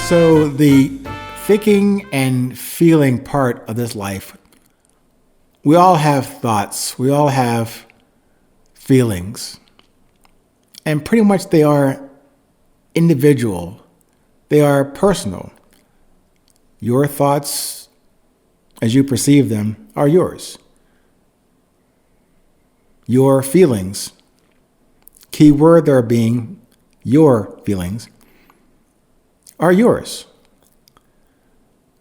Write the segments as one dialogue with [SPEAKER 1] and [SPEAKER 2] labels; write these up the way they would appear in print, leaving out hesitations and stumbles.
[SPEAKER 1] So the thinking and feeling part of this life, we all have thoughts, we all have feelings, and pretty much they are individual, they are personal. Your thoughts, as you perceive them, are yours. Your feelings, key word there being your feelings, are yours.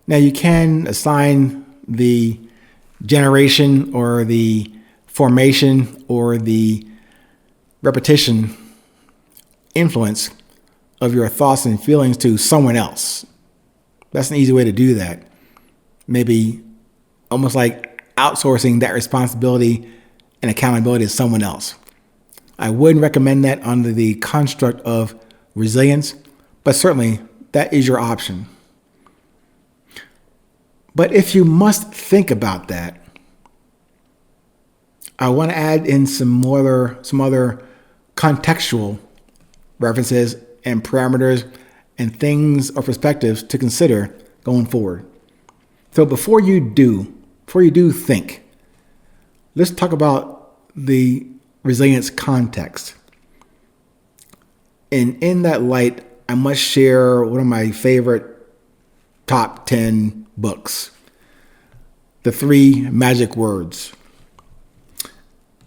[SPEAKER 1] Now you can assign the generation or the formation or the repetition influence of your thoughts and feelings to someone else. That's an easy way to do that. Maybe almost like outsourcing that responsibility and accountability to someone else. I wouldn't recommend that under the construct of resilience, but certainly that is your option. But if you must think about that, I want to add in some other contextual references and parameters and things or perspectives to consider going forward. So before you do think, let's talk about the resilience context. And in that light, I must share one of my favorite top 10 books, The Three Magic Words.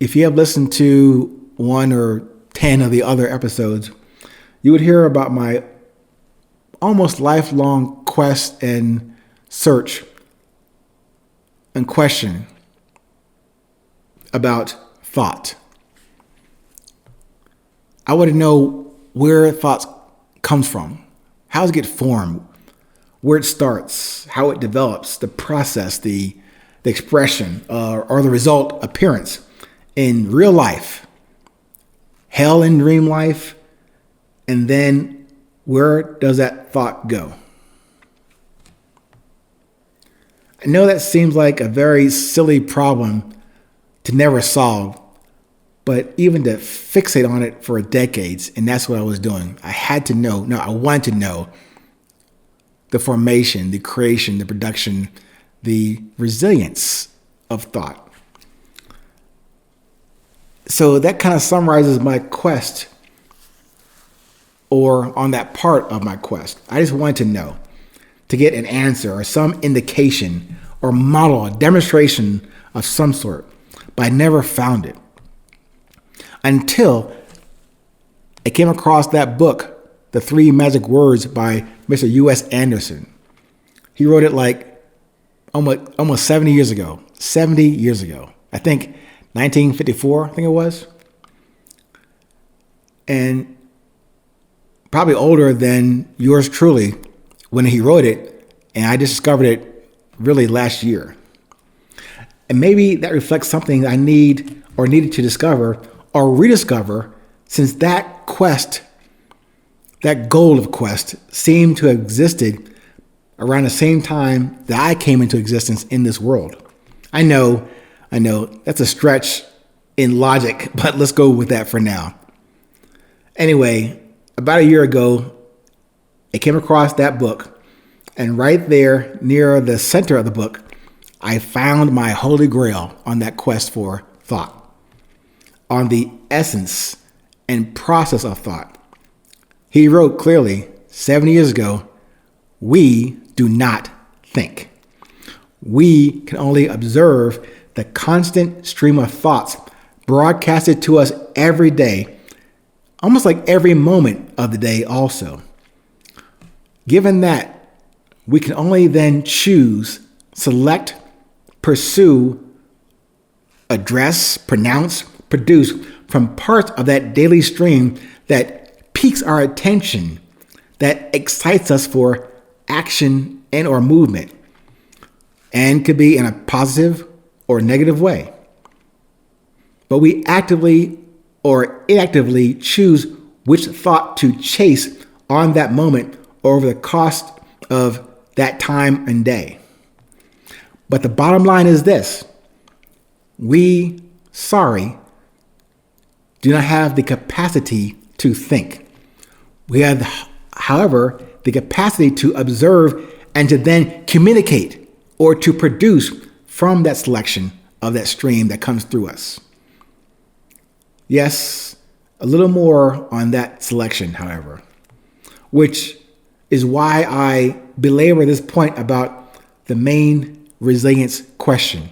[SPEAKER 1] If you have listened to 1 or 10 of the other episodes, you would hear about my almost lifelong quest and search and question about thought. I want to know where thoughts comes from, how does it get formed, where it starts, how it develops, the process, the expression, or the result appearance in real life, hell in dream life, and then where does that thought go? I know that seems like a very silly problem to never solve, but even to fixate on it for decades, and that's what I was doing. I wanted to know the formation, the creation, the production, the resilience of thought. So that kind of summarizes my quest, or on that part of my quest. I just wanted to know, to get an answer or some indication or model, a demonstration of some sort, but I never found it. Until I came across that book, The Three Magic Words by Mr. U.S. Anderson. He wrote it like almost 70 years ago. 70 years ago. I think 1954, I think it was. And probably older than yours truly when he wrote it. And I just discovered it really last year. And maybe that reflects something I need or needed to discover or rediscover, since that quest, that goal of quest, seemed to have existed around the same time that I came into existence in this world. I know, that's a stretch in logic, but let's go with that for now. Anyway, about a year ago, I came across that book, and right there near the center of the book, I found my holy grail on that quest for thought, on the essence and process of thought. He wrote clearly 70 years ago, we do not think. We can only observe the constant stream of thoughts broadcasted to us every day, almost like every moment of the day also. Given that, we can only then choose, select, pursue, address, pronounce, produce from parts of that daily stream that piques our attention, that excites us for action and or movement, and could be in a positive or negative way. But we actively or inactively choose which thought to chase on that moment or over the cost of that time and day. But the bottom line is this: we, do not have the capacity to think. We have, however, the capacity to observe and to then communicate or to produce from that selection of that stream that comes through us. Yes, a little more on that selection, however, which is why I belabor this point about the main resilience question.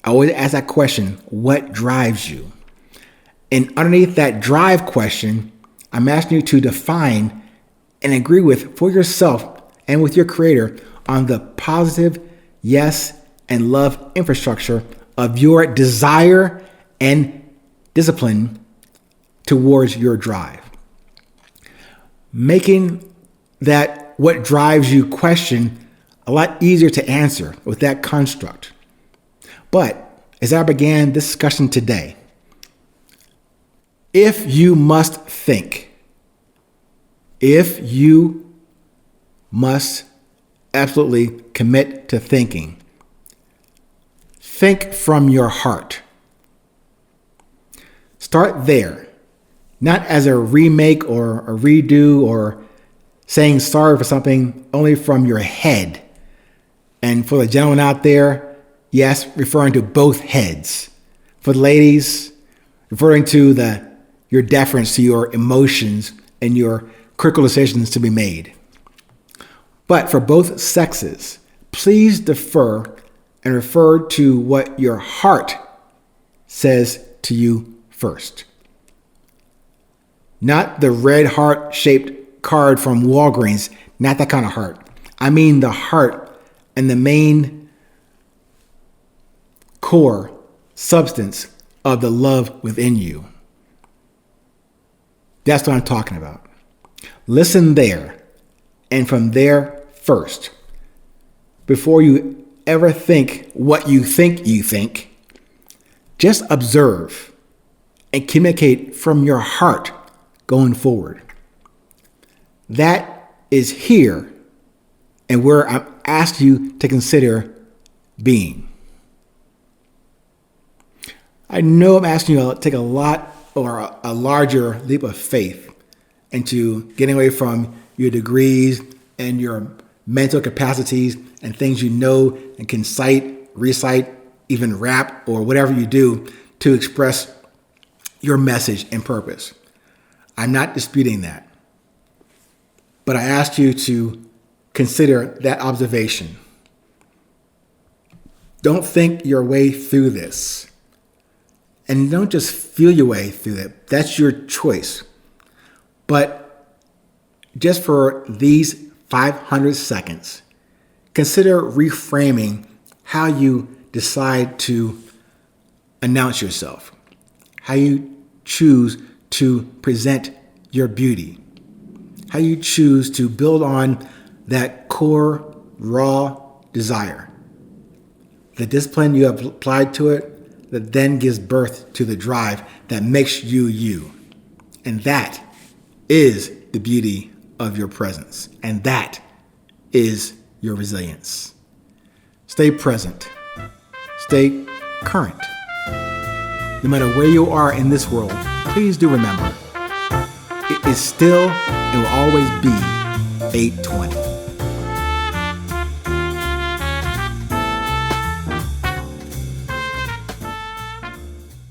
[SPEAKER 1] I always ask that question, what drives you? And underneath that drive question, I'm asking you to define and agree with for yourself and with your creator on the positive yes and love infrastructure of your desire and discipline towards your drive. Making that what drives you question a lot easier to answer with that construct. But as I began this discussion today, if you must absolutely commit to thinking, think from your heart. Start there, not as a remake or a redo or saying sorry for something only from your head. And for the gentleman out there, yes, referring to both heads. For the ladies, referring to your deference to your emotions and your critical decisions to be made. But for both sexes, please defer and refer to what your heart says to you first. Not the red heart-shaped card from Walgreens, not that kind of heart. I mean the heart and the main core substance of the love within you. That's what I'm talking about. Listen there, and from there first. Before you ever think what you think, just observe and communicate from your heart going forward. That is here and where I'm asking you to consider being. I know I'm asking you to take a lot or a larger leap of faith into getting away from your degrees and your mental capacities and things you know and can cite, recite, even rap or whatever you do to express your message and purpose. I'm not disputing that. But I asked you to consider that observation. Don't think your way through this. And don't just feel your way through it. That's your choice. But just for these 500 seconds, consider reframing how you decide to announce yourself, how you choose to present your beauty, how you choose to build on that core, raw desire, the discipline you have applied to it that then gives birth to the drive that makes you you. And that is the beauty of your presence. And that is your resilience. Stay present. Stay current. No matter where you are in this world, please do remember, it is still and will always be 820.